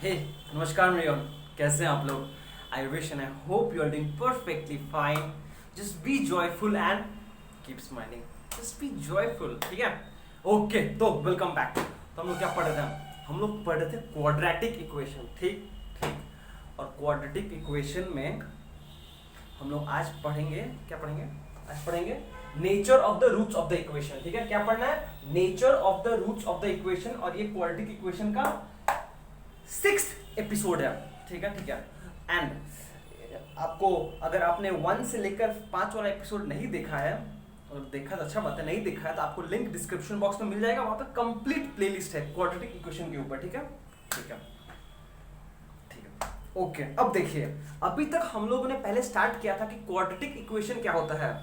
हे नमस्कार मेरियन, कैसे हैं आप लोग? I wish and I hope you are doing perfectly fine. Just be joyful and keep smiling. Just be joyful, ठीक है? ओके, तो वेलकम बैक. तो हम लोग क्या पढ़ रहे थे? हम लोग पढ़ रहे थे क्वाड्रेटिक इक्वेशन. ठीक ठीक. और क्वाड्रेटिक इक्वेशन में हम लोग आज पढ़ेंगे, क्या पढ़ेंगे? आज पढ़ेंगे nature of the roots of the equation. ठीक है, क्या पढ़ना है? Nature of the roots of the equation. और ये क्वाड्रेटिक इक्वेशन का 6th एपिसोड है. ठीक है ठीक है. एंड आपको अगर आपने 1 से लेकर 5 वाला एपिसोड नहीं देखा है, और देखा तो अच्छा बात है, नहीं देखा है तो आपको लिंक डिस्क्रिप्शन बॉक्स में मिल जाएगा. वहां पे कंप्लीट प्लेलिस्ट है क्वाड्रेटिक इक्वेशन के ऊपर. ठीक है ठीक है ठीक है. ओके, अब देखिए, अभी तक हम लोगों ने पहले स्टार्ट किया था कि क्वाड्रेटिक इक्वेशन क्या होता है,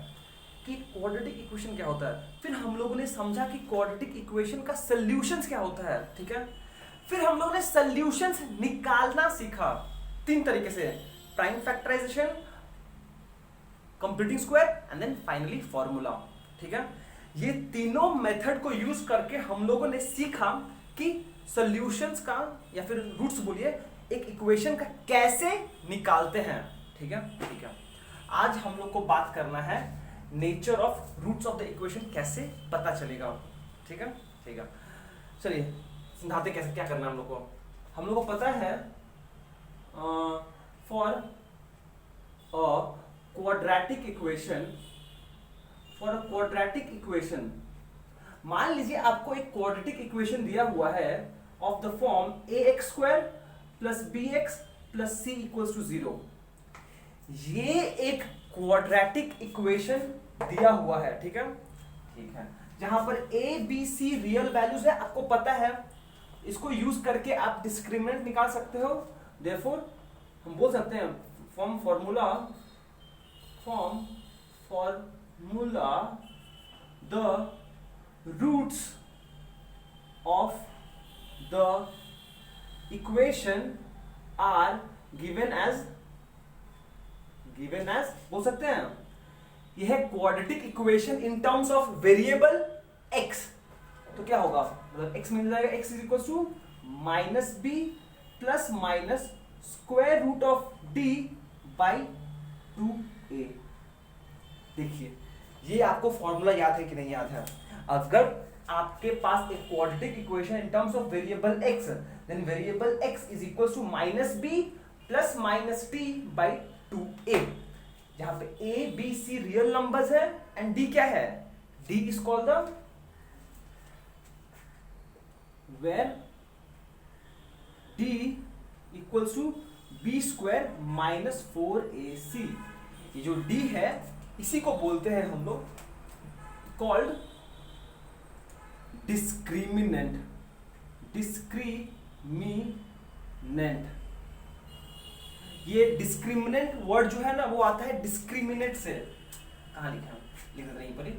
कि क्वाड्रेटिक इक्वेशन क्या होता है. फिर हम लोगों ने समझा कि क्वाड्रेटिक इक्वेशन का सॉल्यूशंस क्या होता है. ठीक है. फिर हम लोगों ने सॉल्यूशंस निकालना सीखा 3 तरीके से: prime factorisation, completing square and then finally formula. ठीक है. ये तीनों मेथड को यूज करके हम लोगों ने सीखा कि सॉल्यूशंस का या फिर रूट्स बोलिए एक इक्वेशन का कैसे निकालते हैं. ठीक है ठीक है. आज हम लोग को बात करना है nature of roots of the equation, कैसे पता चलेगा. ठीक है ठीक है. चलिए समझाते कैसे, क्या करना है हम लोग को पता है फॉर क्वाड्रेटिक इक्वेशन, मान लीजिए आपको एक क्वाड्रेटिक इक्वेशन दिया हुआ है of the form ax² plus bx plus c equals to 0. ये एक क्वाड्रेटिक इक्वेशन दिया हुआ है. ठीक है ठीक है. जहां पर a b c real values है, आपको पता है. इसको यूज करके आप डिस्क्रिमिनेंट निकाल सकते हो. देयरफॉर हम बोल सकते हैं formula the roots of the equation are given as बोल सकते हैं. यह है quadratic equation in terms of variable x. तो क्या होगा, मतलब x मिल जाएगा, x is equal to minus b plus minus square root of d by 2a. देखिए, ये आपको फॉर्मूला याद है कि नहीं याद है? अगर आपके पास एक quadratic equation in terms of variable x, then variable x is equal to minus b plus minus t by 2a. जहां पे a b c real numbers है एंड d क्या है? d is called the where d equals to b square minus 4ac. ये जो d है इसी को बोलते हैं हम लोग कॉल्ड डिस्क्रिमिनेंट. ये डिस्क्रिमिनेंट वर्ड जो है ना, वो आता है डिस्क्रिमिनेट से. कहां लिखा, लिख देते यहीं पर ही.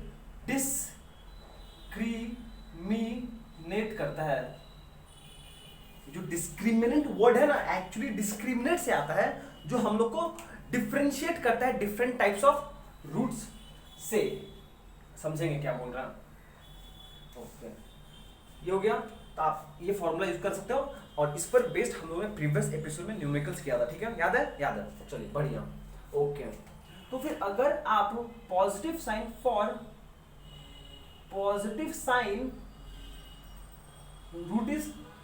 डिस्क्रिमिनेट करता है. जो डिस्क्रिमिनेंट वर्ड है ना, एक्चुअली डिस्क्रिमिनेट से आता है, जो हम लोग को डिफरेंशिएट करता है डिफरेंट टाइप्स ऑफ रूट्स से. समझेंगे क्या बोल रहा है? ओके, ये हो गया. तो आप ये फॉर्मूला यूज कर सकते हो, और इस पर बेस्ड हम लोगों ने प्रीवियस एपिसोड में न्यूमेरिकल्स किया था. ठीक है, याद है? याद है. चलिए बढ़िया. ओके, तो फिर अगर आप पॉजिटिव साइन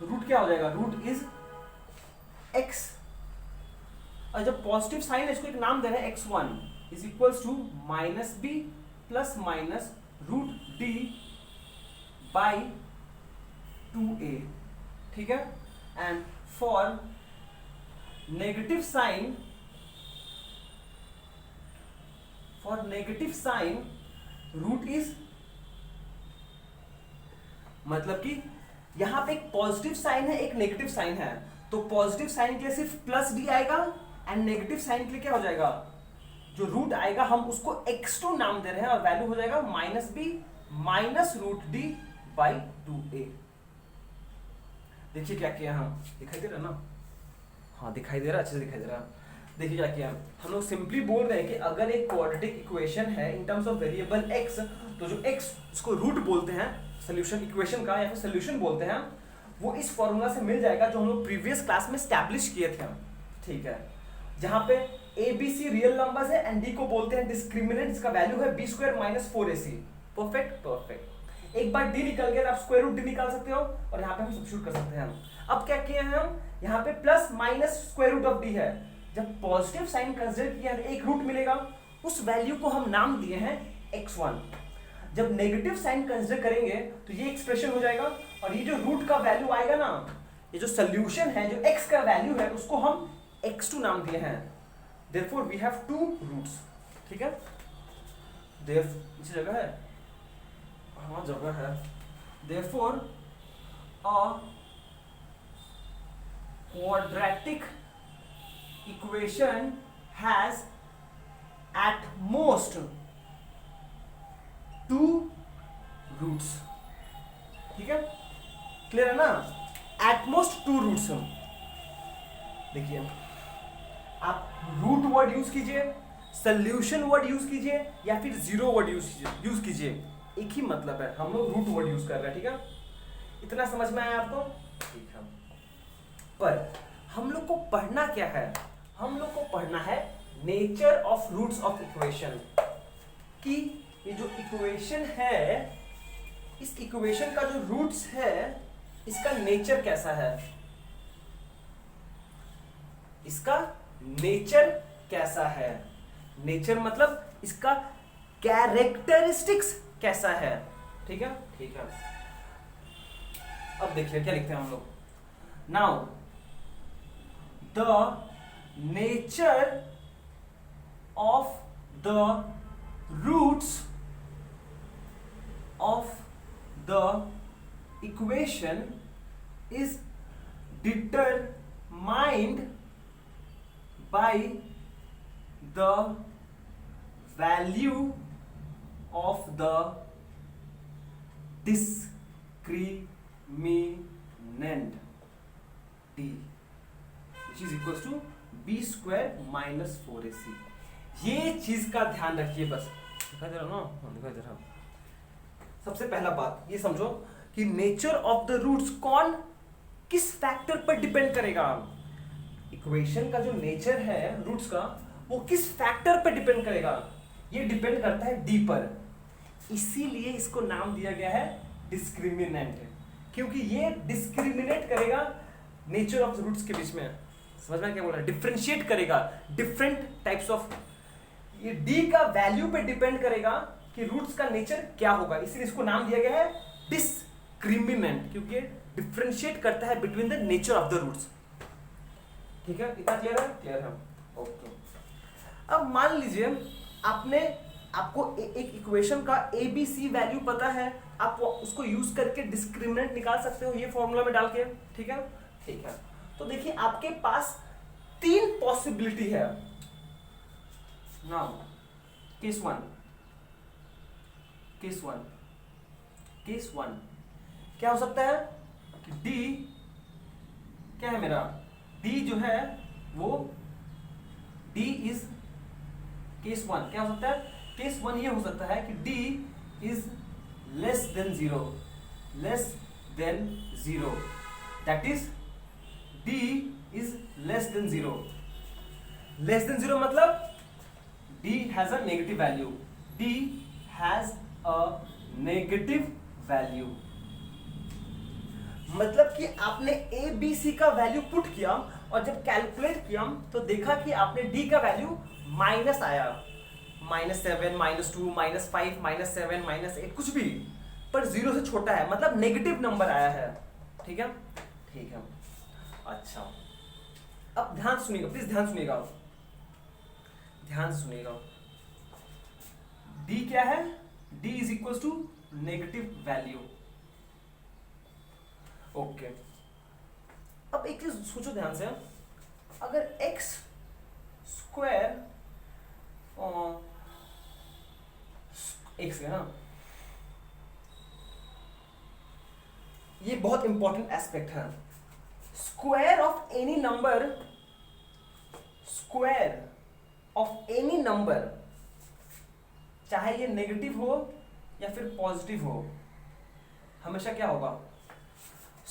रूट क्या हो जाएगा? Root is x. और जब पॉजिटिव साइन है, इसको एक नाम दे रहे हैं x1 is equals to minus b plus minus root d by 2a. ठीक है. And for negative sign root is, मतलब कि यहां पे एक पॉजिटिव साइन है, एक नेगेटिव साइन है, तो पॉजिटिव साइन के लिए सिर्फ प्लस डी आएगा, एंड नेगेटिव साइन के लिए क्या हो जाएगा? जो रूट आएगा हम उसको x2 नाम दे रहे हैं, और वैल्यू हो जाएगा minus b minus root d by 2a. देखिए क्या किया हम, दिखाई दे रहा ना? हाँ दिखाई दे रहा, अच्छे से दिखाई दे रहा. देखिए क्या किया हम लोग, सिंपली बोल रहे हैं कि अगर एक क्वाड्रेटिक इक्वेशन है in terms of variable x, तो जो x इसको रूट बोलते हैं, सोल्यूशन इक्वेशन का, या फिर सोल्यूशन बोलते हैं, वो इस फॉर्मूला से मिल जाएगा जो हम लोग प्रीवियस क्लास में स्टैब्लिश किए थे हम, ठीक है, जहां पे a b c real numbers है एंड डी को बोलते हैं डिस्क्रिमिनेंट, इसका वैल्यू है b square minus 4ac। Perfect perfect. एक बार डी निकल गया, आप स्क्वायर रूट डी निकाल सकते हो और यहाँ पे हम सब्स्टिट्यूट कर सकते हैं। अब क्या किए हैं हम, यहाँ पे plus minus square root of d है, जब पॉजिटिव साइन कंसीडर किया एक रूट मिलेगा, उस वैल्यू को हम नाम दिए हैं x1। जब नेगेटिव साइन कंसीडर करेंगे तो ये एक्सप्रेशन हो जाएगा और ये जो रूट का वैल्यू आएगा ना, ये जो सोल्यूशन है, जो x का वैल्यू है, उसको हम x2 नाम दिए हैं। Therefore we have two roots, ठीक है। इसी जगह है, हाँ जगह है। Therefore a quadratic equation has at most two roots, ठीक है, क्लियर है ना। At most two roots. देखिए आप रूट वर्ड यूज कीजिए, सोल्यूशन वर्ड यूज कीजिए या फिर जीरो वर्ड यूज कीजिए, एक ही मतलब है, हम लोग रूट वर्ड यूज कर रहे हैं, ठीक है। इतना समझ में आया आपको, ठीक है। पर हम लोग को पढ़ना क्या है, हम लोग को पढ़ना है nature of roots of equation, कि ये जो इक्वेशन है, इस इक्वेशन का जो रूट्स है, इसका नेचर कैसा है, इसका नेचर कैसा है। नेचर मतलब इसका कैरेक्टरिस्टिक्स कैसा है, ठीक है, ठीक है। अब देखिए क्या लिखते हैं हम लोग, now the nature of the roots of the equation is determined by the value of the discriminant d, which is equals to b square minus 4ac। ये चीज का ध्यान रखिए, बस दिखाई दे रहा ना, दिखाई दे रहा। सबसे पहला बात ये समझो कि नेचर ऑफ द रूट्स कौन किस फैक्टर पर डिपेंड करेगा। इक्वेशन का जो नेचर है रूट्स का, वो किस फैक्टर पर डिपेंड करेगा, ये डिपेंड करता है डी पर। इसीलिए इसको नाम दिया गया है डिस्क्रिमिनेंट, क्योंकि ये डिस्क्रिमिनेट करेगा नेचर ऑफ द रूट्स के बीच में। समझ में क्या बोल रहा है, डिफरेंशिएट करेगा डिफरेंट टाइप्स ऑफ, ये डी का वैल्यू पे डिपेंड करेगा कि रूट्स का नेचर क्या होगा, इसलिए इसको नाम दिया गया है डिस्क्रिमिनेंट, क्योंकि डिफरेंशिएट करता है between the nature of the roots. ठीक है, इतना क्लियर है? क्लियर है, ओके। अब मान लीजिए आपको एक इक्वेशन का ए बी सी वैल्यू पता है, आप उसको यूज करके डिस्क्रिमिनेंट निकाल सकते हो ये फॉर्मूला में डाल के, ठीक है, ठीक है। तो देखिए आपके पास तीन पॉसिबिलिटी है। नाउ केस वन क्या हो सकता है कि डी क्या है मेरा, डी जो है वो डी इज केस वन, क्या हो सकता है, केस वन ये हो सकता है कि D is less than zero, that is D is less than zero. Less than zero मतलब D has a negative value, D has a negative value, मतलब कि आपने ए बी सी का वैल्यू पुट किया और जब कैलकुलेट किया तो देखा कि आपने डी का वैल्यू माइनस आया, -7, -2, -5, -7, -8 कुछ भी, पर जीरो से छोटा है, मतलब नेगेटिव नंबर आया है। ठीक है, ठीक है। अच्छा, अब ध्यान सुनिएगा, प्लीज ध्यान सुनिएगा, ध्यान सुनिएगा। डी क्या है, d is equal to negative value, okay. अब एक चीज सोचो ध्यान से, अगर एक्स स्क्वायर एक्स है ना, ये बहुत इंपॉर्टेंट एस्पेक्ट है। Square of any number, square of any number, चाहे ये नेगेटिव हो या फिर पॉजिटिव हो, हमेशा क्या होगा,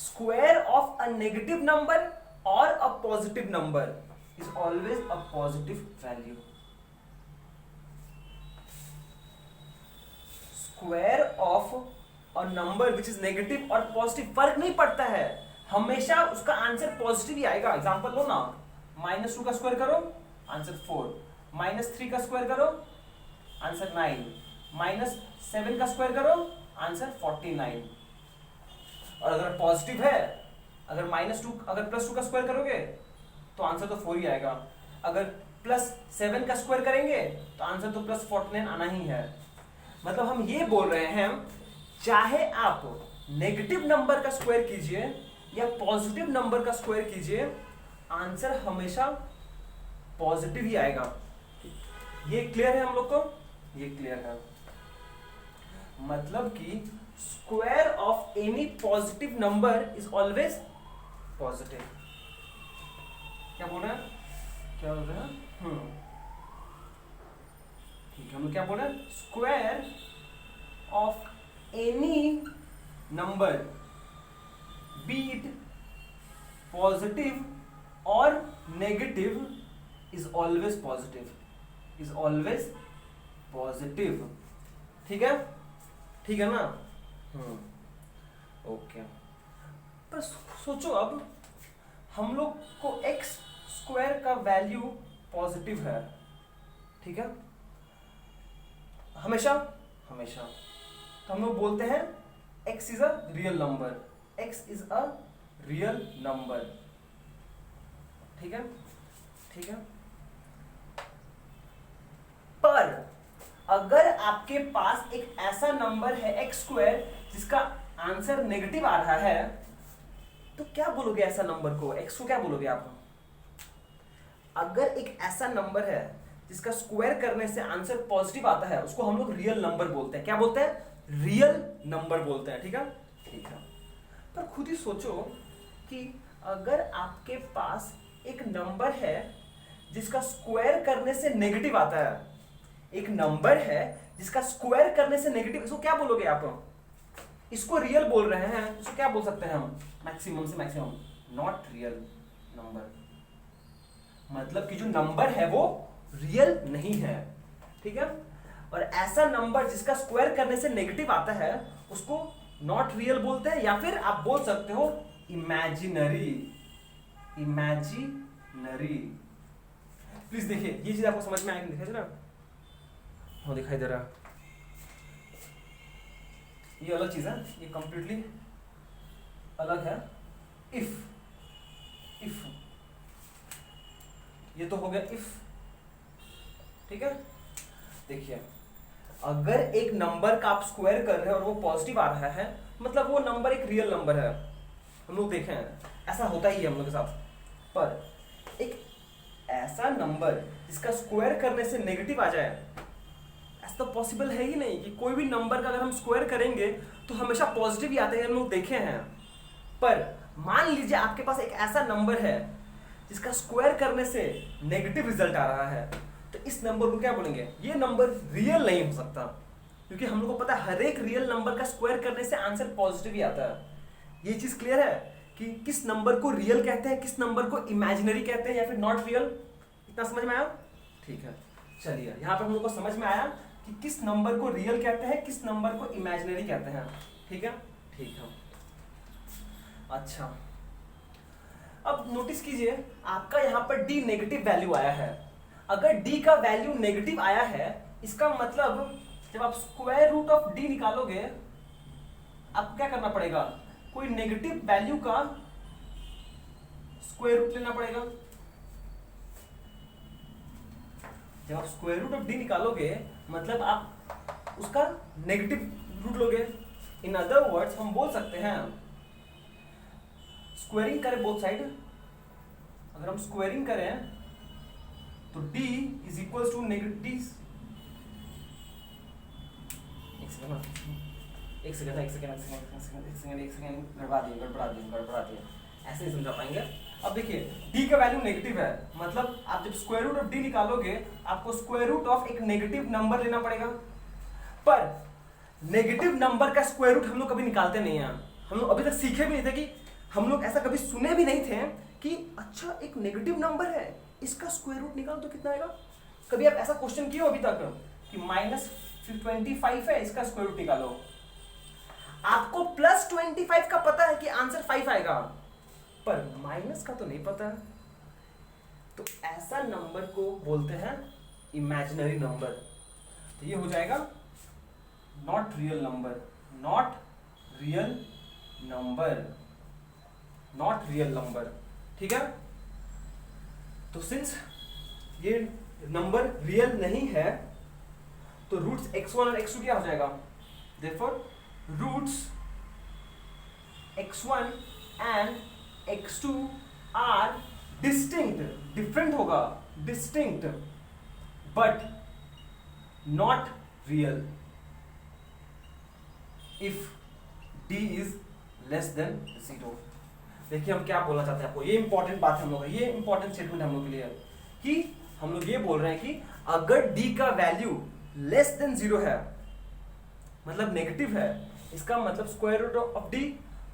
square of a negative number और a positive number is always a positive value. Square of a number which is negative और पॉजिटिव फर्क नहीं पड़ता है, हमेशा उसका आंसर पॉजिटिव ही आएगा। एग्जांपल लो ना, -2 का स्क्वायर करो आंसर 4, -3 का स्क्वायर करो आंसर 9, -7 का स्क्वायर करो आंसर 49। और अगर पॉजिटिव है, अगर +2 का स्क्वायर करोगे तो आंसर तो 4 ही आएगा, अगर +7 का स्क्वायर करेंगे तो आंसर तो +49 आना ही है। मतलब हम ये बोल रहे हैं, चाहे आप नेगेटिव नंबर का स्क्वायर कीजिए या पॉजिटिव नंबर का स्क्वायर कीजिए, आंसर हमेशा पॉजिटिव ही आएगा। ये क्लियर है हम लोग को? ये क्लियर है। मतलब कि square of any positive number is always positive. क्या बोल रहे हैं? क्या बोल रहे हैं? ठीक है, हम लोग क्या बोल रहे हैं? Square of any number be it positive और negative is always positive, is always positive. ठीक है, ठीक है ना? ओके। पर सोचो, अब हम लोग को एक्स स्क्वायर का वैल्यू पॉजिटिव है, ठीक है, हमेशा हमेशा। तो हम लोग बोलते हैं x is a real number, x is a real number. ठीक है, ठीक है। पर अगर आपके पास एक ऐसा नंबर है एक्स स्क्वायर जिसका आंसर नेगेटिव आ रहा है, तो क्या बोलोगे ऐसा नंबर को? एक्स को क्या बोलोगे आप? अगर एक ऐसा नंबर है जिसका स्क्वायर करने से आंसर पॉजिटिव आता है, उसको हम लोग रियल नंबर बोलते हैं। क्या बोलते हैं? रियल नंबर बोलते हैं। ठीक है, ठीक है। पर खुद ही सोचो कि अगर आपके पास एक नंबर है जिसका स्क्वायर करने से नेगेटिव आता है, एक नंबर है जिसका स्क्वायर करने से नेगेटिव, इसको क्या बोलोगे आप? इसको रियल बोल रहे हैं, इसको क्या बोल सकते हैं हम? मैक्सिमम से मैक्सिमम, नॉट रियल नंबर। मतलब कि जो नंबर है वो रियल नहीं है। ठीक है, और ऐसा नंबर जिसका स्क्वायर करने से नेगेटिव आता है उसको नॉट रियल बोलते हैं, या फिर आप बोल सकते हो इमेजिनरी। इमेजिनरी। प्लीज देखिए, ये चीज आपको समझ में आएगी? दिखाई दे रहा? हाँ, दिखाई दे रहा। ये अलग चीज है, ये कंप्लीटली अलग है। इफ ये तो हो गया इफ। ठीक है, देखिए, अगर एक नंबर का आप स्क्वायर कर रहे हैं और वो पॉजिटिव आ रहा है, मतलब वो नंबर एक रियल नंबर है। हम लोग देखें, ऐसा होता ही है हम लोग के साथ। पर एक ऐसा नंबर जिसका स्क्वायर करने से नेगेटिव आ जाए, ऐसा तो पॉसिबल है ही नहीं कि कोई भी नंबर का अगर हम स्क्वायर करेंगे तो हमेशा पॉजिटिव ही आता है। हम लोग देखे हैं। पर मान लीजिए आपके पास एक ऐसा नंबर है जिसका स्क्वायर करने से नेगेटिव रिजल्ट आ रहा है, तो इस नंबर को क्या बोलेंगे? ये नंबर रियल नहीं हो सकता, क्योंकि हम लोग को पता है हर एक रियल नंबर का स्क्वायर करने से आंसर पॉजिटिव ही आता है। ये चीज क्लियर है कि किस नंबर को रियल कहते हैं, किस नंबर को इमेजिनरी कहते हैं या फिर नॉट रियल? इतना समझ में आया? ठीक है, चलिए, यहाँ पे हम लोग को समझ में आया कि किस नंबर को रियल कहते हैं, किस नंबर को इमेजिनरी कहते हैं। ठीक है, ठीक है। अच्छा, अब नोटिस कीजिए, आपका यहाँ पर d नेगेटिव वैल्यू आया है। अगर d का वैल्यू नेगेटिव आया है, इसका मतलब जब आप स्क्वायर रूट ऑफ d निकालोगे, आपको क्या करना पड़ेगा? कोई नेगेटिव वैल्यू का स्क्वायर रूट लेना पड़ेगा। जब आप स्क्वायर रूट ऑफ d निकालोगे, मतलब आप उसका नेगेटिव रूट लोगे। इन अदर वर्ड्स हम बोल सकते हैं, स्क्वायरिंग करें बोथ साइड, अगर हम स्क्वायरिंग करें तो d is equal to negative, एक सेकंड गड़बड़ा दिए, ऐसे नहीं समझा पाएंगे। अब देखिए, d का वैल्यू नेगेटिव है, मतलब आप जब स्क्वायर रूट ऑफ d निकालोगे, आपको स्क्वायर रूट ऑफ एक नेगेटिव नंबर लेना पड़ेगा। पर नेगेटिव नंबर का स्क्वायर रूट हम लोग कभी निकालते नहीं हैं। हम लोग अभी तक सीखे भी नहीं थे कि हम लोग ऐसा कभी सुने भी नहीं थे कि अच्छा एक नेगेटिव नंबर है इसका स्क्वायर रूट निकालो तो कितना आएगा। कभी आप ऐसा क्वेश्चन किए हो अभी तक कि -25 है इसका स्क्वायर रूट निकालो। आपको +25 का पता है कि आंसर 5 आएगा, पर माइनस का तो नहीं पता। तो ऐसा नंबर को बोलते हैं इमेजिनरी नंबर। तो ये हो जाएगा not real number, not real number, not real number. ठीक है, तो सिंस ये नंबर रियल नहीं है तो रूट्स x1 और x2 क्या हो जाएगा, therefore roots x1 and x2 are distinct, different होगा, distinct but not real if d is less than 0। देखिए हम क्या बोलना चाहते हैं आपको, ये इंपॉर्टेंट बात है हम लोग, ये इंपॉर्टेंट स्टेटमेंट हम लोग के लिए है कि हम लोग ये बोल रहे हैं कि अगर d का वैल्यू लेस देन 0 है मतलब नेगेटिव है, इसका मतलब square root of d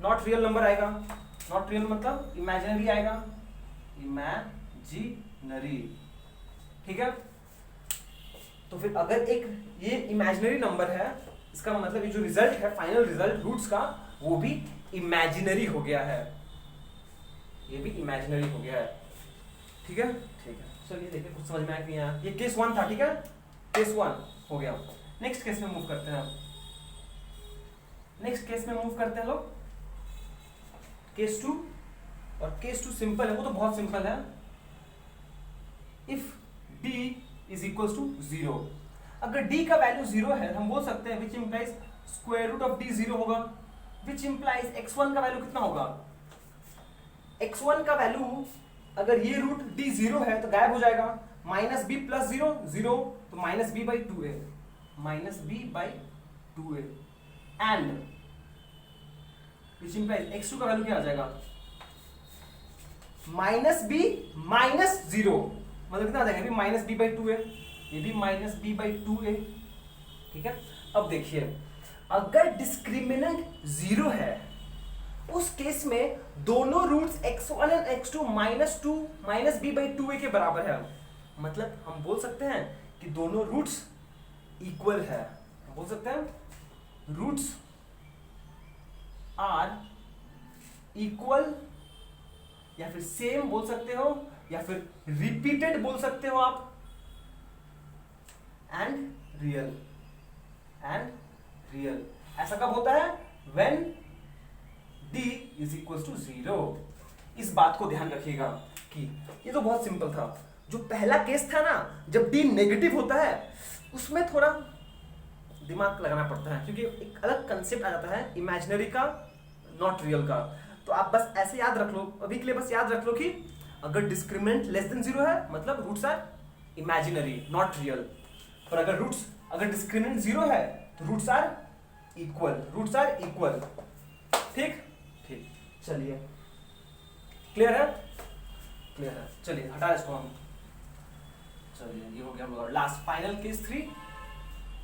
not real number आएगा। नॉट रियल मतलब इमेजिनरी आएगा, इमेजिनरी। ठीक है, तो फिर अगर एक ये इमेजिनरी नंबर है इसका मतलब ये जो रिजल्ट है, फाइनल रिजल्ट रूट्स का, वो भी इमेजिनरी हो गया है, ये भी इमेजिनरी हो गया है। ठीक है, ठीक है, चलिए देखिए कुछ समझ में आया कि यहाँ ये केस 1 था। ठीक है, केस 1 हो गया। नेक्स्ट केस में मूव करते हैं, नेक्स्ट केस में मूव करते हैं लोग केस 2। और केस 2 सिंपल है, वो तो बहुत सिंपल है। If d is equal to 0, अगर d का वैल्यू 0 है हम बोल सकते हैं which implies square root of d 0 होगा, विच इंप्लाइज x1 का वैल्यू कितना होगा, x1 का वैल्यू अगर ये रूट d 0 है तो गायब हो जाएगा, -b + 0 0, तो -b/2a, -b/2a and which implies x2 का वैल्यू क्या आ जाएगा, -b - 0, मतलब कितना आ जाएगा, -b/2a, ये भी -b/2a। ठीक है, अब देखिए अगर डिस्क्रिमिनेंट 0 है उस केस में दोनों रूट्स x1 और x2 -2 -b/2a के बराबर है। मतलब हम बोल सकते हैं कि दोनों रूट्स इक्वल है, हम बोल सकते हैं रूट्स आर इक्वल, या फिर सेम बोल सकते हो, या फिर रिपीटेड बोल सकते हो आप, एंड रियल, एंड रियल। ऐसा कब होता है, when d is equal to 0। इस बात को ध्यान रखिएगा कि ये तो बहुत सिंपल था। जो पहला केस था ना, जब d नेगेटिव होता है उसमें थोड़ा दिमाग लगाना पड़ता है, क्योंकि एक अलग कंसेप्ट आ जाता है इमेजिनरी का, नॉट रियल का। तो आप बस ऐसे याद रख लो, अभी के लिए बस याद रख लो कि अगर डिस्क्रिमिनेंट लेस देन 0 है मतलब roots are imaginary, not real. पर अगर डिस्क्रिमिनेंट 0 है तो roots are equal, roots are equal. ठीक ठीक, चलिए क्लियर है, क्लियर है। चलिए हटा इसको हम, चलिए ये हो गया हम लोग लास्ट फाइनल केस 3।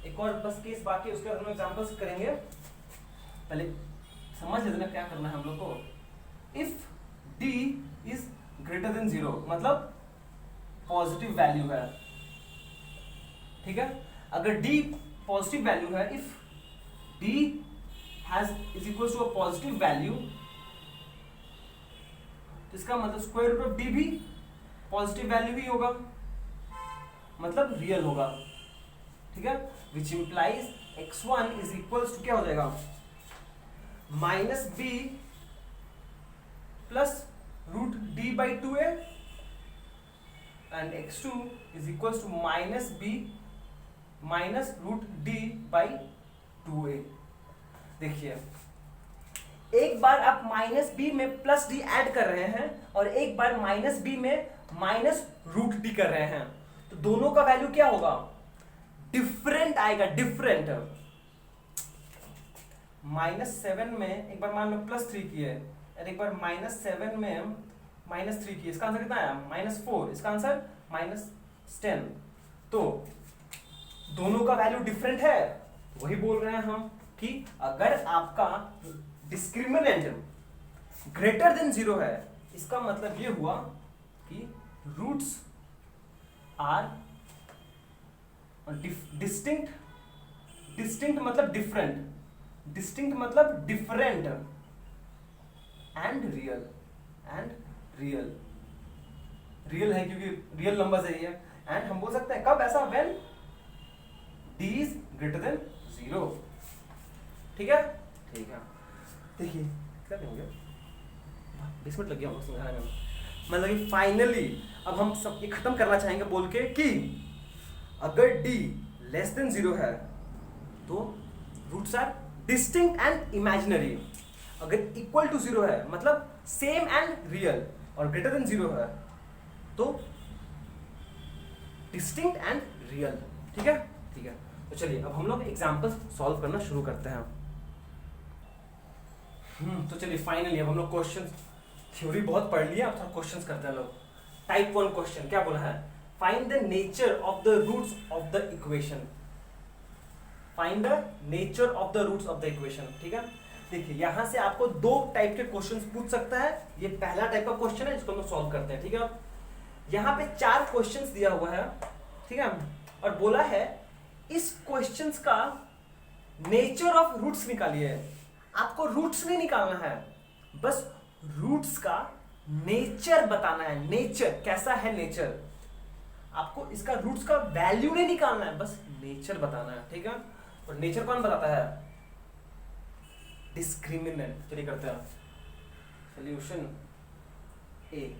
एक और बस केस बाकी है, उसके बाद हम एग्जांपल्स करेंगे। पहले समझ लेते ना क्या करना है हम लोग को। If d is greater than 0 मतलब पॉजिटिव वैल्यू है। ठीक है, अगर d पॉजिटिव वैल्यू है, if d is equal to a positive value, तो इसका मतलब स्क्वायर रूट ऑफ d भी पॉजिटिव वैल्यू ही होगा, मतलब रियल होगा। ठीक है, which implies x1 is equal to क्या हो जाएगा, -b plus root d/2a and x2 is equal to -b minus root d/2a। देखिए एक बार आप -b में +d ऐड कर रहे हैं और एक बार -b में -√d कर रहे हैं, तो दोनों का वैल्यू क्या होगा, डिफरेंट आएगा, डिफरेंट। -7 में एक बार मान लो +3 की है और एक बार -7 में -3 की, इसका आंसर कितना आया, -4, इसका आंसर -10। तो दोनों का वैल्यू डिफरेंट है, वही बोल रहे हैं हम कि अगर आपका डिस्क्रिमिनेंट ग्रेटर देन जीरो है, इसका मतलब ये हुआ कि रूट्स आर डिस्टिंक्ट, डिस्टिंक्ट मतलब डिफरेंट, डिस्टिंक्ट मतलब different and real, and real, real है क्योंकि रियल नंबर है ये। एंड हम बोल सकते हैं कब ऐसा, when d is greater than zero. ठीक है, ठीक है। देखिए क्या करेंगे, 20 मिनट लग गया हमको समझाने में। मतलब कि फाइनली अब हम सब ये खत्म करना चाहेंगे बोल के कि अगर d लेस देन जीरो है तो roots are distinct and imaginary. अगर इक्वल टू जीरो है मतलब सेम एंड रियल, और ग्रेटर देन जीरो है तो डिस्टिंक्ट एंड रियल। ठीक है, ठीक है। तो चलिए अब हम लोग एग्जाम्पल्स सॉल्व करना शुरू करते हैं। तो चलिए फाइनली अब हम लोग क्वेश्चन, थ्योरी बहुत पढ़ लिया, अब थोड़ा क्वेश्चंस करते हैं लोग। टाइप 1 क्वेश्चन क्या बोला है, find the nature of the roots of the equation, find the nature of the roots of the equation. ठीक है, देखिए यहां से आपको दो टाइप के क्वेश्चंस पूछ सकता है। ये पहला टाइप का क्वेश्चन है जिसको हम लोग सॉल्व करते हैं। ठीक है, यहाँ पे 4 क्वेश्चंस दिया हुआ है। ठीक है, और बोला है इस क्वेश्चंस का नेचर ऑफ रूट्स निकालिए। आपको रूट्स नहीं निकालना है, बस रूट्स का नेचर बताना है। नेचर कैसा है, नेचर आपको इसका रूट्स का वैल्यू नहीं निकालना है, बस नेचर बताना है। ठीक है, और नेचर कौन बताता है, डिस्क्रिमिनेंट। चलिए करते हैं सॉल्यूशन। ए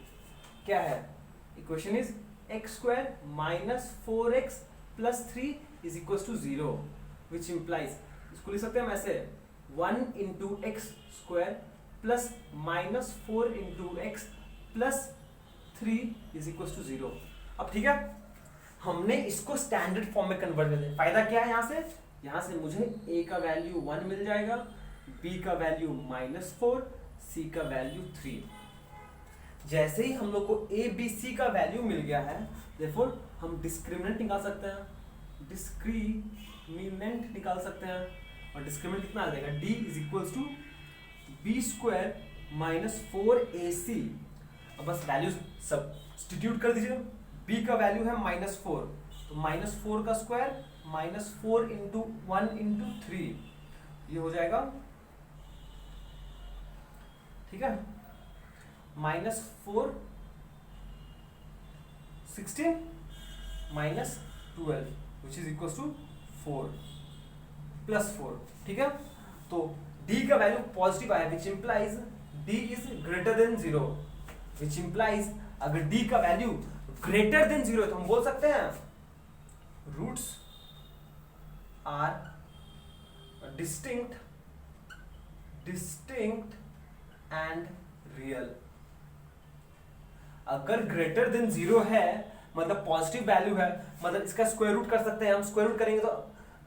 क्या है, equation is x square minus 4x plus 3 is equal to 0, which implies, इसको लिख सकते हैं हम ऐसे 1 into x square plus minus 4 into x plus 3 is equal to 0। अब ठीक है, हमने इसको स्टैंडर्ड फॉर्म में कन्वर्ट कर दिया। फायदा क्या है, यहाँ से मुझे a का वैल्यू 1 मिल जाएगा, b का वैल्यू -4, c का वैल्यू 3। जैसे ही हम लोग को a b c का वैल्यू मिल गया है, therefore हम डिस्क्रिमिनेंट निकाल सकते हैं, डिस्क्रिमिनेंट निकाल सकते हैं। और डिस्क्रिमिनेंट कितना आ जाएगा, d is equal to b square minus 4ac। अब बस वैल्यू सब्स्टिट्यूट कर दीजिए। b का वैल्यू है -4, तो -4 का स्क्वायर -4 इंटू 1 इंटू 3, ये हो जाएगा, ठीक है, -4 16 -12 which is equal to 4 plus 4। ठीक है, तो d का वैल्यू पॉजिटिव आया, which implies d is greater than 0, which implies अगर d का वैल्यू ग्रेटर देन 0 है तो हम बोल सकते हैं roots are distinct and real. अगर ग्रेटर देन 0 है मतलब पॉजिटिव वैल्यू है, मतलब इसका स्क्वायर रूट कर सकते हैं हम। स्क्वायर रूट करेंगे तो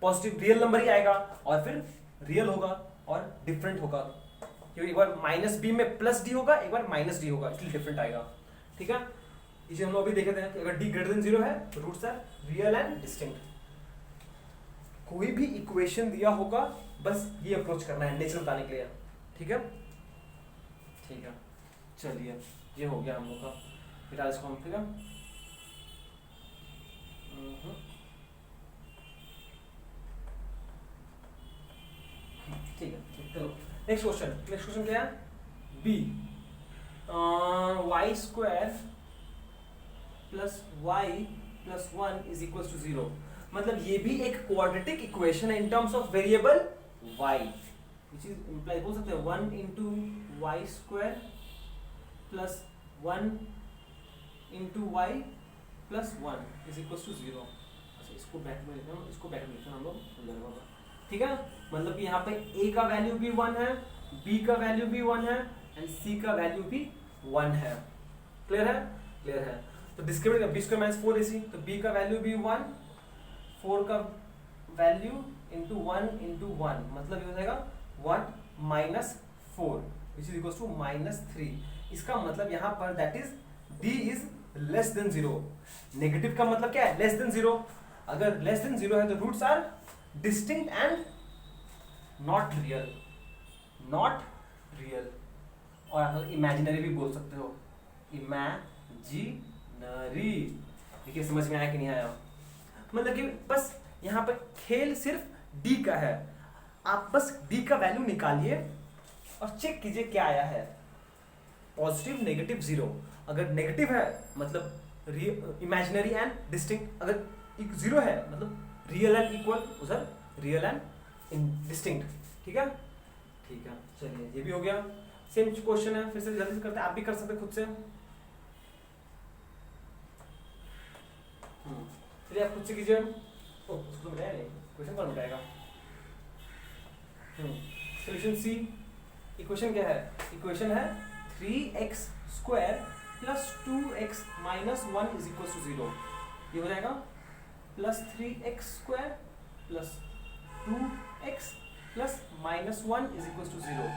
पॉजिटिव रियल नंबर ही आएगा और फिर रियल होगा और डिफरेंट होगा, क्योंकि एक बार -b में +d होगा, एक बार -d होगा, इसलिए डिफरेंट आएगा। ठीक है, इसे हम लोग अभी देखे थे कि अगर d ग्रेटर देन 0 है तो roots are real and distinct. कोई भी इक्वेशन दिया होगा बस ये अप्रोच करना है नेचर बताने के लिए। ठीक है, ठीक है, चलिए ये हो गया हम लोग का। फिर आज इसको हम, ठीक है, ठीक है, चलो नेक्स्ट क्वेश्चन क्या है, b y square plus y plus 1 is equal to 0। मतलब ये भी एक क्वाड्रेटिक इक्वेशन है in terms of variable y, which is imply बोल सकते हैं 1 into y square plus 1 into y plus 1 is equal to 0। अच्छा, इसको बैक में लेते हैं, इसको बैक में लेते हैं हम लोग। ठीक है, मतलब कि यहाँ पे a का वैल्यू भी 1 है, b का वैल्यू भी 1 है एंड c का वैल्यू भी 1 है। क्लियर है, क्लियर है। तो discriminant b square minus 4ac, तो b का वैल्यू भी 1, 4 का वैल्यू इंटू 1 इंटू 1, मतलब ये हो जाएगा 1 minus 4 which is equal to -3। इसका मतलब यहाँ पर that is d is less than 0। Negative का मतलब क्या है, लेस देन 0। अगर लेस देन 0 है तो roots are distinct and not real, और आप इमेजिनरी भी बोल सकते हो, इमेजिनरी। देखिए समझ में आया कि नहीं आया? मतलब कि बस यहाँ पे खेल सिर्फ डी का है, आप बस डी का वैल्यू निकालिए और चेक कीजिए क्या आया है, पॉजिटिव नेगेटिव जीरो। अगर नेगेटिव है मतलब इमेजिनरी एंड डिस्टिंक्ट, अगर जीरो है मतलब रियल एंड इक्वल, उधर रियल एंड डिस्टिंक्ट। ठीक है, ठीक है, चलिए ये भी हो गया। सेम क्वेश्चन है, फिर से जल्दी से करते हैं, आप भी कर सकते खुद से। चलिए आप खुद से कीजिए। उसको मिटाया नहीं, क्वेश्चन कौन मिटाएगा? सोल्यूशन सी। इक्वेशन क्या है? इक्वेशन है 3x square plus 2x minus 1 is equal to 0। ये हो जाएगा plus 3x square plus 2x plus minus 1 is equal to 0।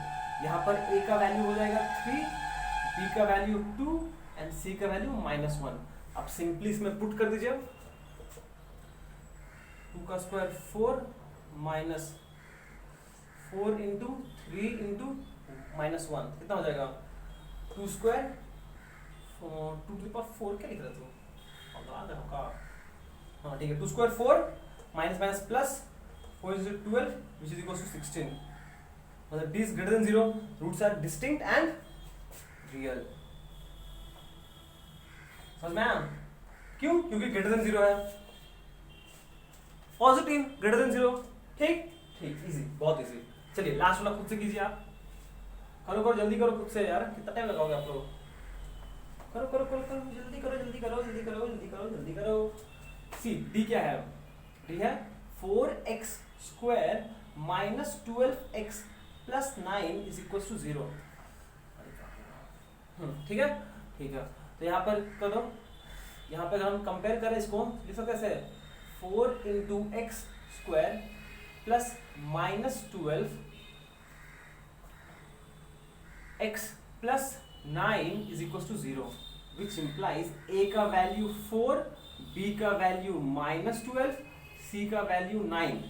यहाँ पर a का वैल्यू हो जाएगा 3, b का वैल्यू 2 एंड c का वैल्यू -1। अब सिंपली इसमें पुट कर दीजिए, 2 का स्क्वायर 4 माइनस 4 इंटू 3 इंटू -1 कितना हो जाएगा? 2 स्क्वायर 2 टू द पावर 4 क्या लिख रहा था? हाँ ठीक है, 2 square 4 minus minus plus 4 is 12 which is equal to 16। मतलब d is greater than 0, roots are distinct and real. समझ में आया? क्यों? क्योंकि ग्रेटर देन 0 है, पॉजिटिव ग्रेटर देन 0। ठीक ठीक, इजी, बहुत इजी। चलिए लास्ट वाला खुद से कीजिए आप, करो करो जल्दी करो खुद से यार, कितना टाइम लगाओगे आप लोग? करो करो करो करो, जल्दी करो जल्दी करो जल्दी करो जल्दी करो जल्दी करो। सी डी क्या है? डी है 4x square minus 12x plus 9 is equal to 0। ठीक है ठीक है, तो यहाँ पर करो, यहाँ पर हम कंपेयर करें इसको, लिख सकते कैसे? 4 into x square plus minus 12 x plus 9 is equal to 0, which implies a का वैल्यू 4, b का वैल्यू -12, c का वैल्यू 9।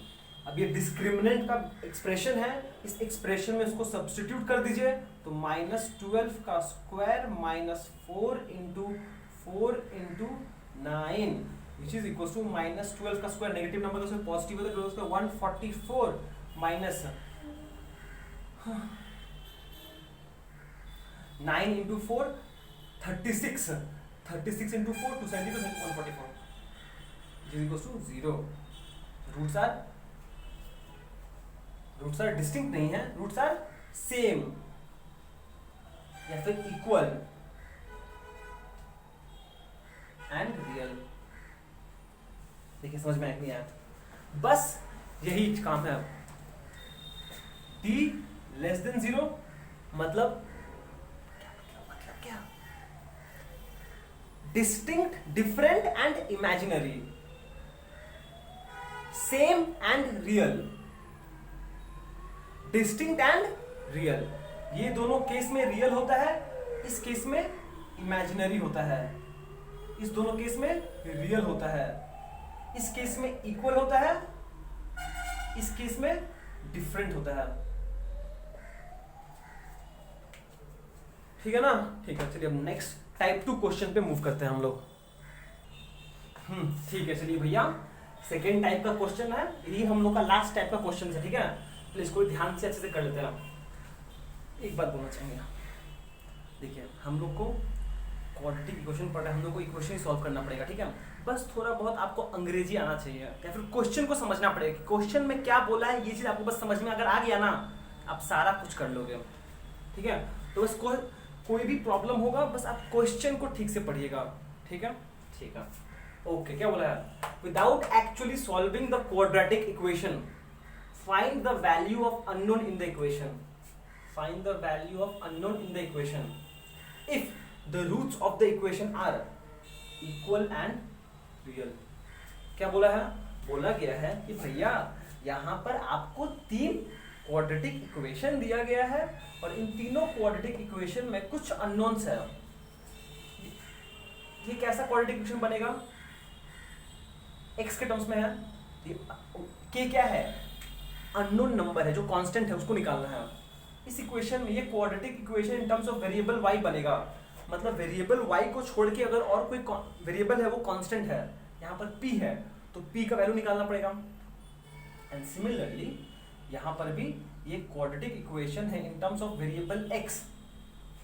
अब ये डिस्क्रिमिनेंट का एक्सप्रेशन है, इस एक्सप्रेशन में इसको सब्स्टिट्यूट कर दीजिए, तो -12 का square -4 into 4 into 9 which is equal to -12 का स्क्वायर नेगेटिव नंबर का पॉजिटिव है तो उसका 144 minus 9 into 4 36, 36 into 4 272 144 which is equal to 0। Roots are distinct नहीं है, रूट्स आर सेम या फिर इक्वल एंड रियल। देखिए समझ में नहीं आया? बस यही काम है। t लेस देन 0 मतलब क्या? Distinct, different and imaginary, same and real. Distinct and real, ये दोनों केस में रियल होता है, इस केस में इमेजिनरी होता है, इस दोनों केस में रियल होता है, इस केस में इक्वल होता है, इस केस में डिफरेंट होता है। ठीक है ना? ठीक है, चलिए अब नेक्स्ट टाइप 2 क्वेश्चन पे मूव करते हैं हम लोग। ठीक है, चलिए भैया सेकेंड टाइप का क्वेश्चन है, यही हम लोग का लास्ट टाइप का क्वेश्चन है। ठीक है, प्लीज कोई ध्यान से अच्छे से कर लेते हैं। एक बात बोलना चाहेंगे, देखिए हम लोग को क्वाड्रेटिक इक्वेशन पढ़ रहे हैं, हम लोग को इक्वेशन ही सॉल्व करना पड़ेगा। ठीक है, बस थोड़ा बहुत आपको अंग्रेजी आना चाहिए या फिर क्वेश्चन को समझना पड़ेगा कि क्वेश्चन में क्या बोला है, ये चीज आपको बस समझ में अगर आ गया ना, आप सारा कुछ कर लोगे। ठीक है, तो बस कोई भी प्रॉब्लम होगा बस आप क्वेश्चन को ठीक से पढ़िएगा। ठीक है ठीक है, ओके। क्या बोला है? Without actually solving the quadratic equation find the value of unknown in the equation. Find the value of unknown in the equation if the roots of the equation are equal and real. क्या बोला है? बोला गया है कि भैया यहाँ पर आपको 3 क्वाड्रेटिक इक्वेशन दिया गया है और इन तीनों क्वाड्रेटिक इक्वेशन में कुछ अननोन्स है। ये कैसा क्वाड्रेटिक इक्वेशन बनेगा? x के टर्म्स में है, k क्या है? अननोन नंबर है जो कांस्टेंट है, उसको निकालना है। इस इक्वेशन में ये quadratic equation in terms of variable y बनेगा, मतलब वेरिएबल y को छोड़ के अगर और कोई वेरिएबल है वो कांस्टेंट है, यहाँ पर p है तो p का वैल्यू निकालना पड़ेगा। एंड सिमिलरली यहाँ पर भी ये क्वाड्रेटिक इक्वेशन है in terms of variable x,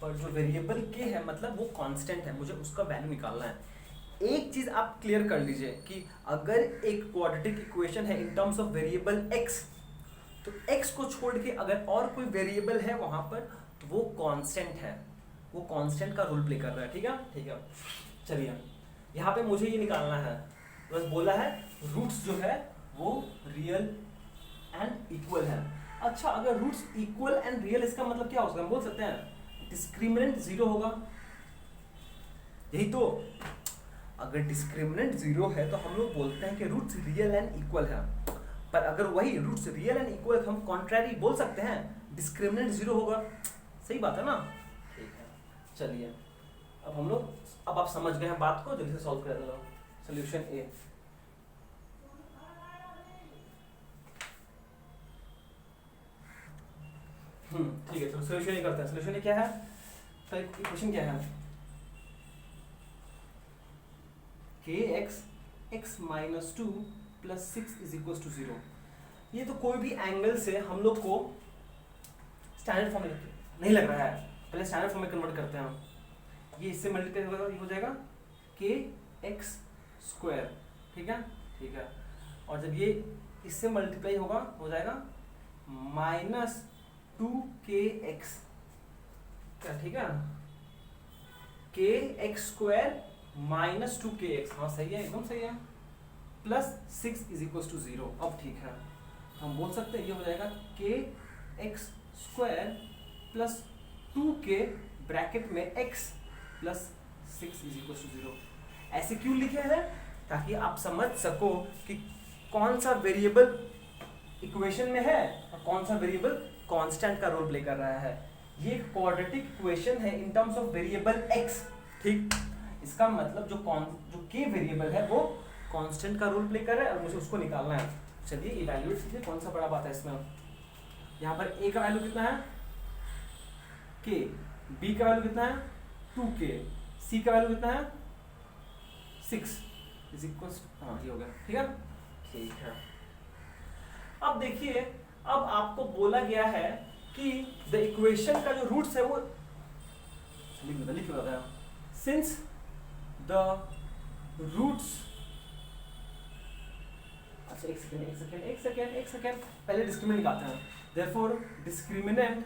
पर जो वेरिएबल k है मतलब वो कांस्टेंट है, मुझे उसका वैल्यू निकालना है। एक चीज आप क्लियर कर लीजिए कि अगर एक क्वाड्रेटिक इक्वेशन है in terms of variable x, तो x को छोड़ के अगर और कोई वेरिएबल है वहां पर तो वो कांस्टेंट है, वो कांस्टेंट का रोल प्ले कर रहा है। ठीक है, ठीक है। चलिए यहाँ पे मुझे ये निकालना है, बस बोला है रूट्स जो है वो रियल एंड इक्वल है। अच्छा, अगर रूट्स इक्वल एंड रियल, इसका मतलब क्या हो सकता है? हम बोल सकते हैं डिस्क्रिमिनेंट जीरो होगा, यही तो। अगर डिस्क्रिमिनेंट जीरो है तो हम लोग बोलते हैं कि रूट्स रियल एंड इक्वल है, पर अगर वही रूट्स रियल एंड इक्वल हम कॉन्ट्रैरी बोल सकते हैं, डिस्क्रिमिनेंट जीरो होगा। सही बात है ना? ठीक है, चलिए अब हम लोग, अब आप समझ गए हैं बात को, जल्दी से सॉल्व कर दो। सोल्यूशन ए, ठीक है, तो सोल्यूशन ये करते हैं। सोल्यूशन ये क्या है? तो इक्वेशन क्या है? kx x minus 2 plus 6 is equal to 0। ये तो कोई भी एंगल से हम लोग को स्टैंडर्ड फॉर्म में नहीं लग रहा है, पहले स्टैंडर्ड फॉर्म में कन्वर्ट करते हैं। ये इससे मल्टीप्लाई होगा, ये हो जाएगा kx स्क्वायर। ठीक है, ठीक है। और जब ये इससे मल्टीप्लाई होगा हो जाएगा माइनस 2kx, क्या? ठीक है, kx स्क्वायर माइनस 2kx, हाँ सही है, एकदम सही है, प्लस 6 इज इक्वल टू 0। अब ठीक है, हम बोल सकते हैं ये हो जाएगा kx square plus 2k bracket में x plus 6 is equal to 0। ऐसे क्यों लिखे हैं? ताकि आप समझ सको कि कौन सा वेरिएबल इक्वेशन में है और कौन सा वेरिएबल कांस्टेंट का रोल प्ले कर रहा है। ये क्वाड्रेटिक इक्वेशन है in terms of variable x, ठीक। इसका मतलब जो k वेरिएबल है वो कांस्टेंट का रोल प्ले कर रहा है और मुझे उसको निकालना है। चलिए इवैल्यूएट कीजिए कौन सा बड़ा बात है इसमें। यहाँ पर a का वैल्यू कितना है? k, b का वैल्यू कितना है? 2k, c का वैल्यू कितना है? 6 इज इक्वल, हाँ ये हो गया। ठीक है, ठीक है। अब देखिए, अब आपको बोला गया है कि द इक्वेशन का जो रूट्स है वो लिख रहा था, सिंस द रूट्स, अच्छा एक सेकेंड, पहले डिस्क्रिमिनेंट निकालते हैं। Therefore discriminant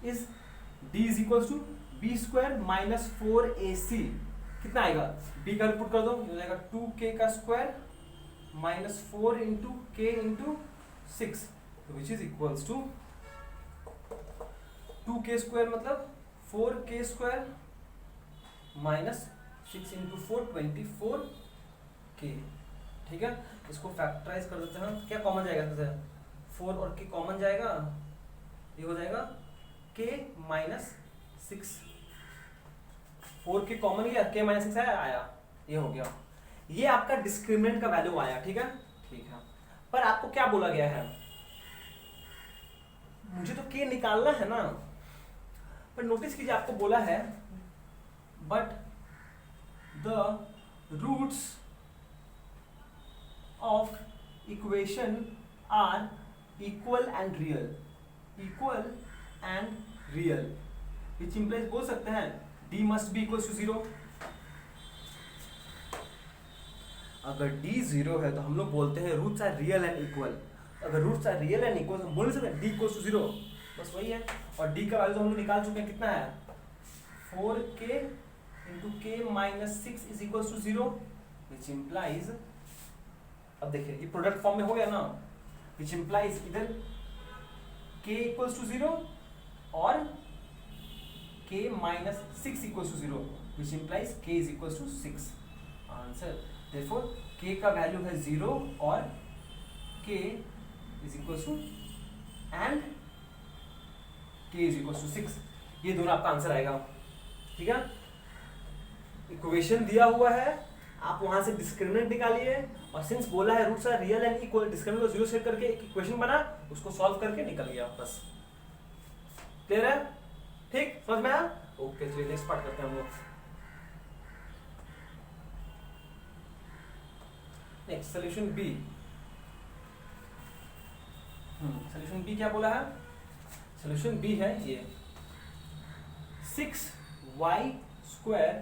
is d is equal to b square minus 4ac। कितना आएगा? b का पुट कर दो, हो जाएगा 2k का square minus 4 into k into 6, which is equals to 2k square मतलब 4k square minus 6 into 4 24k। ठीक है, इसको फैक्टराइज कर देते हैं। क्या कॉमन जाएगा? जैसे 4 और k कॉमन जाएगा, ये हो जाएगा k माइनस 6, 4k कॉमन गया, k माइनस 6 आया, ये हो गया। ये आपका डिस्क्रिमिनेंट का वैल्यू आया। ठीक है, ठीक है। पर आपको क्या बोला गया है? मुझे तो k निकालना है ना, पर नोटिस कीजिए आपको बोला है but the roots of equation are equal and real, which implies बोल सकते हैं d must be equal to 0। अगर d 0 है तो हम लोग बोलते हैं roots are real and equal. अगर roots are real and equal हम बोल सकते हैं d इक्वल टू 0, बस वही है। और d का वैल्यू हम लोग निकाल चुके हैं, कितना है? 4k into k minus 6 is equal to 0, which implies, अब देखिए ये प्रोडक्ट फॉर्म में हो गया ना, विच इंप्लाइज इधर k इक्वल टू 0 और k minus 6 equal to 0, which implies k is equal to 6। Answer, therefore k का वैल्यू है 0 और k is equal to and k is equal to 6। ये दोनों आपका आंसर आएगा। ठीक है, इक्वेशन दिया हुआ है, आप वहां से डिस्क्रिमिनेंट निकालिए, और सिंस बोला है roots are real and equal, discriminant को जीरो सेट करके एक इक्वेशन बना, उसको सॉल्व करके निकल गया बस। क्लियर है? ठीक, समझ में आया? ओके, चलिए नेक्स्ट पार्ट करते हैं हम लोग। Next solution b. Solution b क्या बोला है? सॉल्यूशन बी है ये 6y square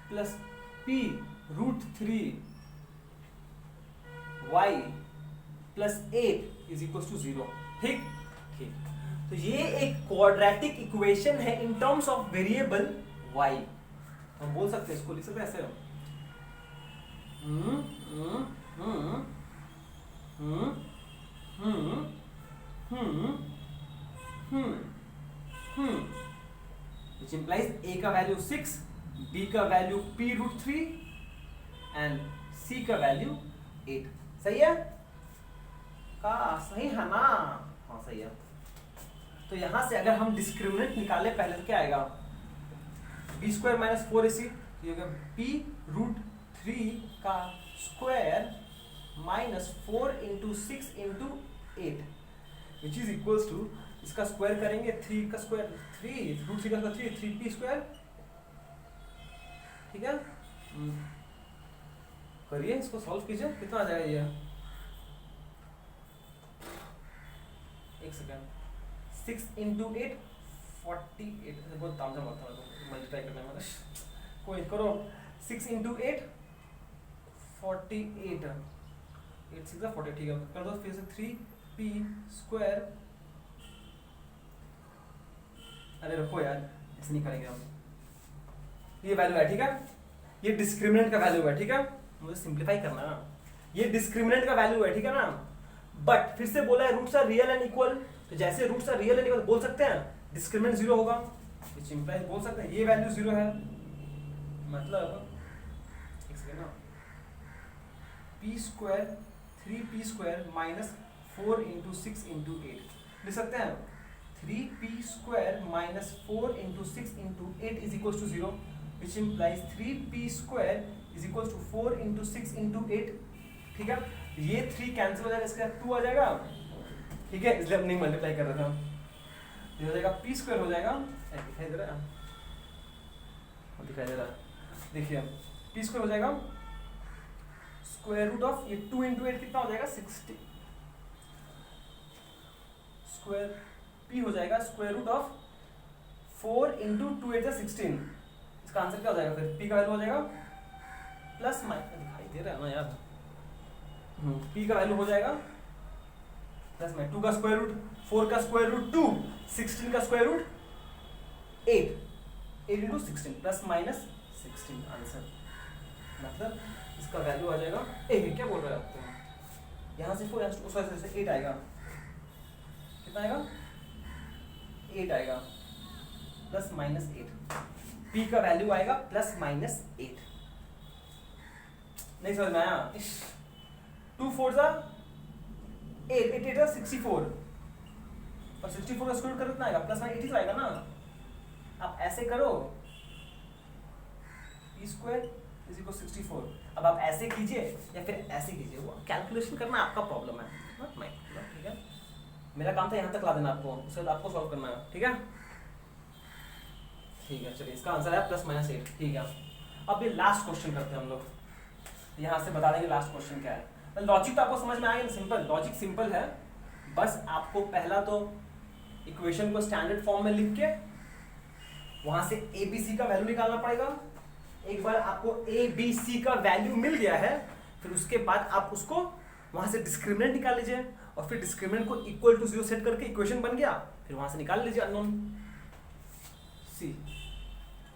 plus p root 3 y plus 8 is equal to 0। ठीक ठीक, तो ये एक क्वाड्रेटिक इक्वेशन है in terms of variable y। हम बोल सकते हैं, इसको लिख सकते हैं ऐसे। which implies a का वैल्यू 6, b का value p root 3 and c का वैल्यू 8। सही है? का सही है ना? हाँ सही है। तो यहां से अगर हम डिस्क्रिमिनेंट निकाले पहले तो क्या आएगा? b स्क्वायर माइनस 4ac, ये होगा p रूट 3 का square minus 4 into 6 into 8 which is equals to, इसका स्क्वायर करेंगे 3 का स्क्वायर 3 रूट 3 का स्क्वायर 3p स्क्वायर। ठीक है, करिए इसको सॉल्व कीजिए, कितना आ जाएगा ये? एक सेकेंड, 6 इंटू 8 48, बहुत तामझाम होता है मल्टीप्लाई करने में, कोई करो। 6 इंटू 8 48, 8 6 40, ठीक है कर दो। फिर से 3p स्क्वायर, अरे रखो यार, ऐसे नहीं करेंगे हम। ये वैल्यू है, ठीक है, ये डिस्क्रिमिनेंट का वैल्यू है, ठीक है, मुझे सिंपलीफाई करना है। ये डिस्क्रिमिनेंट का वैल्यू है, ठीक है ना। बट फिर से बोला है roots are real and equal, तो जैसे roots are real and equal बोल सकते हैं डिस्क्रिमिनेंट 0 होगा, which implies बोल सकते हैं ये वैल्यू 0 है, मतलब एक सेकंड ना, p square 3p square minus 4 into 6 into 8 लिख सकते हैं। 3p square minus 4 into 6 into 8 is equal to 0, which implies 3p square is equal to 4 into 6 into 8। ठीक है, ये 3 कैंसिल हो जाएगा, इसके बाद 2 आ जाएगा, ठीक है, इसलिए हम नहीं मल्टीप्लाई कर रहे थे। ये हो जाएगा p स्क्वायर हो जाएगा, दिखाई दे रहा है, दिखाई दे रहा है, देखिए p स्क्वायर हो जाएगा स्क्वायर रूट ऑफ ये 2 इंटू 8 कितना हो जाएगा 60, स्क्वायर p हो जाएगा स्क्वायर रूट ऑफ 4 इंटू 2 8 16। इसका आंसर क्या हो जाएगा फिर? p का वैल्यू हो जाएगा प्लस माइनस, दिखाई दे रहा है ना यार, p का वैल्यू हो जाएगा प्लस माइनस 2 का स्क्वायर रूट 4 का स्क्वायर रूट 2 16 का square root 8 into 16 plus minus 16 answer. मतलब इसका वैल्यू आ जाएगा क्या बोल रहे हैं आप? यहाँ से 4 से 8 आएगा, कितना आएगा 8 आएगा प्लस माइनस 8, p का वैल्यू आएगा प्लस माइनस 8। नहीं समझ में आया? 2 4 जा 8 8 8 64 और 64 का स्क्वायर करो कितना आएगा? प्लस माइनस 80 आएगा ना। आप ऐसे करो p स्क्वायर इज इक्वल 64, अब आप ऐसे कीजिए या फिर ऐसे कीजिए, वो कैलकुलेशन करना आपका प्रॉब्लम है, नॉट माय प्रॉब्लम। ठीक है, मेरा काम था यहाँ तक ला देना आपको, उसके बाद आपको सॉल्व करना है। ठीक है, ठीक है, चलिए इसका आंसर है प्लस माइनस 8। ठीक है, अब ये लास्ट क्वेश्चन करते हैं हम लोग, यहाँ से बता देंगे लास्ट क्वेश्चन क्या है। लॉजिक तो आपको समझ में आएगा, सिंपल लॉजिक सिंपल है, बस आपको पहला तो इक्वेशन को स्टैंडर्ड फॉर्म में लिख के वहां से ABC का वैल्यू निकालना पड़ेगा। एक बार आपको ABC का वैल्यू मिल गया है, फिर उसके बाद आप उसको वहां से डिस्क्रिमिनेंट निकाल लीजिए, और फिर डिस्क्रिमिनेंट को इक्वल टू 0 सेट करके इक्वेशन बन गया, फिर वहां से निकाल लीजिए अननोन C।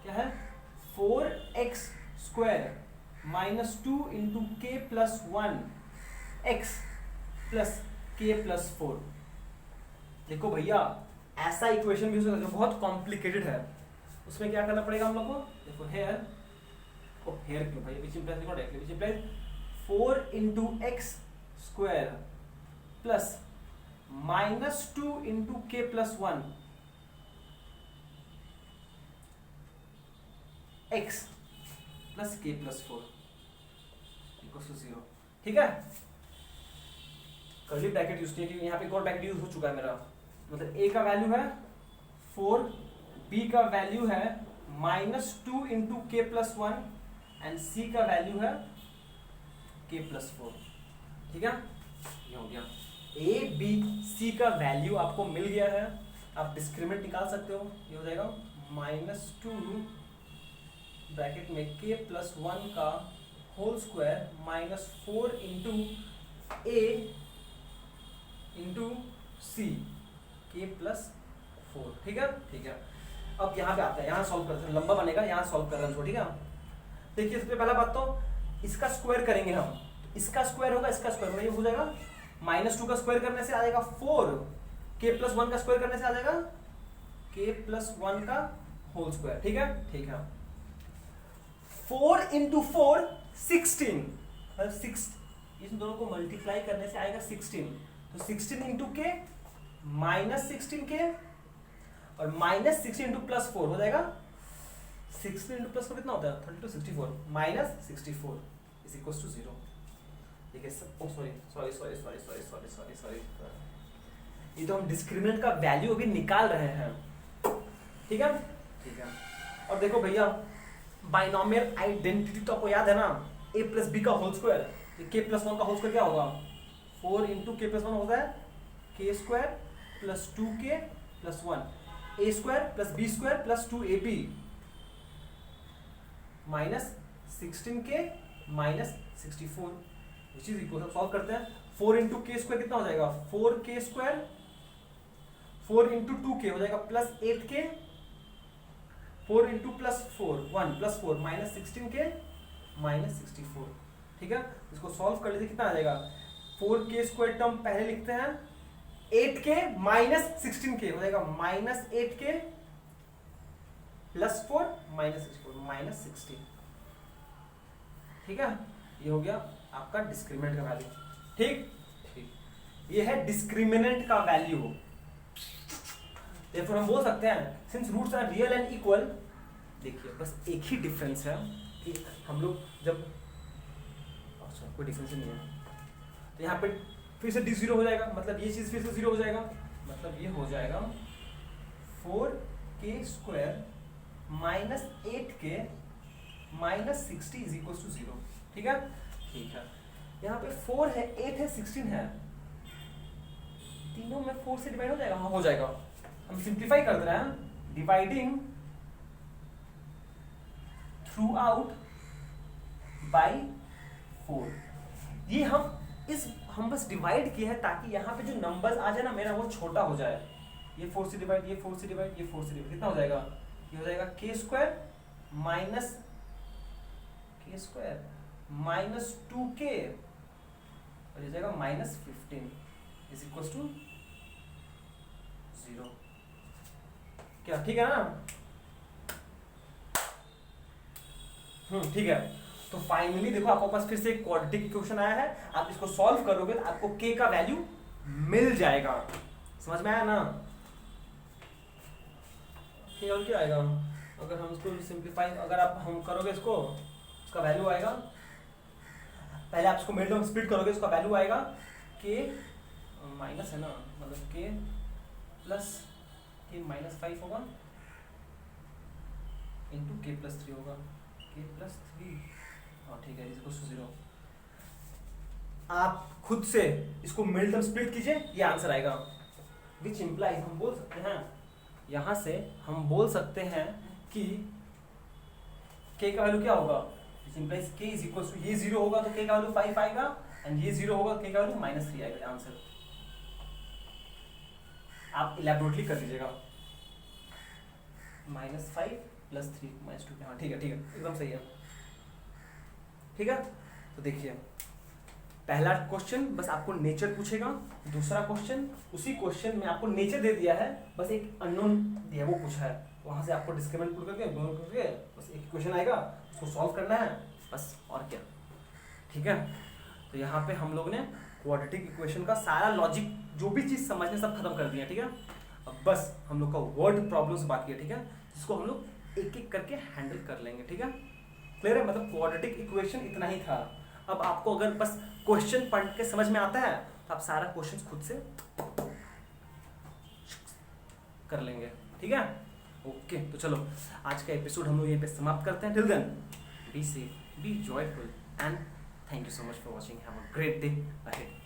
क्या है? 4x square minus 2 into k plus 1 x plus k plus 4। देखो भैया, ऐसा इक्वेशन भी हो सकता है जो बहुत कॉम्प्लिकेटेड है, उसमें क्या करना पड़ेगा हम लोग को? देखो हेयर, ओ हेयर क्यों भाई, विच इंप्लाइज देखो directly, which implies 4 into x square plus minus 2 into k plus 1 x plus k plus 4। Equal to 0, ठीक है। कर्ली ब्रैकेट यूज किया क्योंकि यहाँ पे एक और ब्रैकेट यूज हो चुका है मेरा, मतलब a का वैल्यू है 4, b का वैल्यू है -2 इंटू के प्लस 1 एंड c का वैल्यू है k प्लस 4, ठीक है। ये हो गया a b c का वैल्यू आपको मिल गया है, आप डिस्क्रिमिनेंट निकाल सकते हो। ये हो जाएगा -2 ब्रैकेट में k प्लस 1 का whole square -4 into a into C के प्लस 4, ठीक है, ठीक है। अब यहाँ पे आता है, यहाँ सॉल्व करते हैं, लंबा बनेगा, यहाँ सॉल्व कर रहे हैं, ठीक है। देखिए सबसे पहला बात तो इसका स्क्वायर करेंगे हम, इसका स्क्वायर होगा, इसका स्क्वायर होगा, ये हो जाएगा -2 का स्क्वायर करने से आ जाएगा 4, k प्लस 1 का स्क्वायर करने से आ जाएगा k प्लस 1 का होल स्क्वायर, ठीक है, ठीक है। 4 इंटू 4 16, मतलब 6, इन दोनों को मल्टीप्लाई करने से आएगा 16, तो 16 इंटू के -16 के और -16 इंटू प्लस 4 हो जाएगा 16 इंटू प्लस 4 कितना होता है 32, 64 -64 इज इक्वल टू 0। ठीक है, सॉरी, ये तो हम डिस्क्रिमिनेंट का वैल्यू अभी निकाल रहे हैं, ठीक है, ठीक है। और देखो भैया बाइनोमियल आइडेंटिटी तो आपको याद है ना, a प्लस बी का होल स्क्वायर, k प्लस 1 का होल स्क्वायर क्या होगा 4 इंटू के प्लस 1 होता है k square plus 2k plus 1, a square plus B square plus 2ab minus 16k minus 64 which is equal, solve करते हैं। 4 इंटू के स्क्वायर कितना हो जाएगा 4k स्क्वायर, 4 इंटू 2k हो जाएगा plus 8k, 4 into plus 4 1 plus 4 minus 16k minus 64, ठीक है। इसको सॉल्व कर लीजिए, कितना आ जाएगा 4k स्क्वायर टर्म पहले लिखते हैं, 8k माइनस 16k हो जाएगा minus 8k plus 4 minus 64 minus 60, ठीक है। ये हो गया आपका डिस्क्रिमिनेंट का वैल्यू, ठीक ठीक। ये है डिस्क्रिमिनेंट का वैल्यू, therefore हम बोल सकते हैं since roots are real and equal, देखिए बस एक ही डिफरेंस है कि हम लोग जब, अच्छा कोई डिफरेंस नहीं है, तो यहाँ पे फिर से d 0 हो जाएगा, मतलब ये चीज फिर से 0 हो जाएगा, मतलब ये हो जाएगा 4k square minus 8k minus 60 is equal to 0, ठीक है, ठीक है। यहाँ पे 4 है, 8 है, 16 है, तीनों में 4 से डिवाइड हो जाएगा, हाँ हो जाएगा। हम सिंप्लीफाई कर दे रहे हैं, डिवाइडिंग थ्रू आउट बाई 4, ये हम बस डिवाइड किए हैं ताकि यहाँ पे जो नंबर्स आ जाए ना मेरा वो छोटा हो जाए, ये 4 से डिवाइड, ये 4 से डिवाइड, ये 4 से डिवाइड, कितना हो जाएगा, ये हो जाएगा k square minus k square minus 2k और ये जाएगा माइनस 15 इज इक्वल टू 0, क्या ठीक है ना, ठीक है। तो फाइनली देखो आपके पास फिर से एक क्वाड्रेटिक इक्वेशन आया है, आप इसको सॉल्व करोगे तो आपको k का वैल्यू मिल जाएगा, समझ में आया ना। k और क्या आएगा, अगर हम इसको सिंप्लीफाई अगर आप हम करोगे इसको, इसका वैल्यू आएगा, पहले आप इसको मिड में स्प्लिट करोगे, इसका वैल्यू आएगा k माइनस है ना, मतलब k प्लस k माइनस 5 होगा इंटू k प्लस 3 होगा, k प्लस 3, हाँ ठीक है, इसको 0। आप खुद से इसको मिड में स्प्लिट कीजिए, ये आंसर आएगा, विच इम्प्लाइज हम बोल सकते हैं, यहाँ से हम बोल सकते हैं कि k का वैल्यू क्या होगा, which implies k is equal to, ये 0 होगा तो k का वैल्यू 5 आएगा एंड ये 0 होगा k का वैल्यू -3 आएगा, आंसर आप इलैबोरेटली कर लीजिएगा, -5 प्लस 3 -2, हाँ ठीक है, ठीक है, एकदम सही है, ठीक है। तो देखिए पहला क्वेश्चन बस आपको नेचर पूछेगा, दूसरा क्वेश्चन उसी क्वेश्चन में आपको नेचर दे दिया है, बस एक अननोन दिया वो पूछा है, वहां से आपको डिस्क्रिमिनेंट पुट करके बस एक क्वेश्चन आएगा, उसको सॉल्व करना है बस, और क्या, ठीक है। तो यहाँ पे हम लोग ने क्वाड्रेटिक इक्वेशन का सारा लॉजिक जो भी चीज समझने सब खत्म कर दिया, ठीक है। अब बस हम लोग का वर्ड प्रॉब्लम्स बाकी है, ठीक है, जिसको हम लोग एक एक करके हैंडल कर लेंगे, ठीक है, क्लियर है। मतलब क्वाड्रेटिक इक्वेशन इतना ही था, अब आपको अगर बस क्वेश्चन पढ़ के समझ में आता है तो आप सारा क्वेश्चन खुद से कर लेंगे, ठीक है। ओके, तो चलो आज का एपिसोड हम लोग यहीं पे समाप्त करते हैं। Till then be safe, be joyful and thank you so much for watching. Have a great day ahead.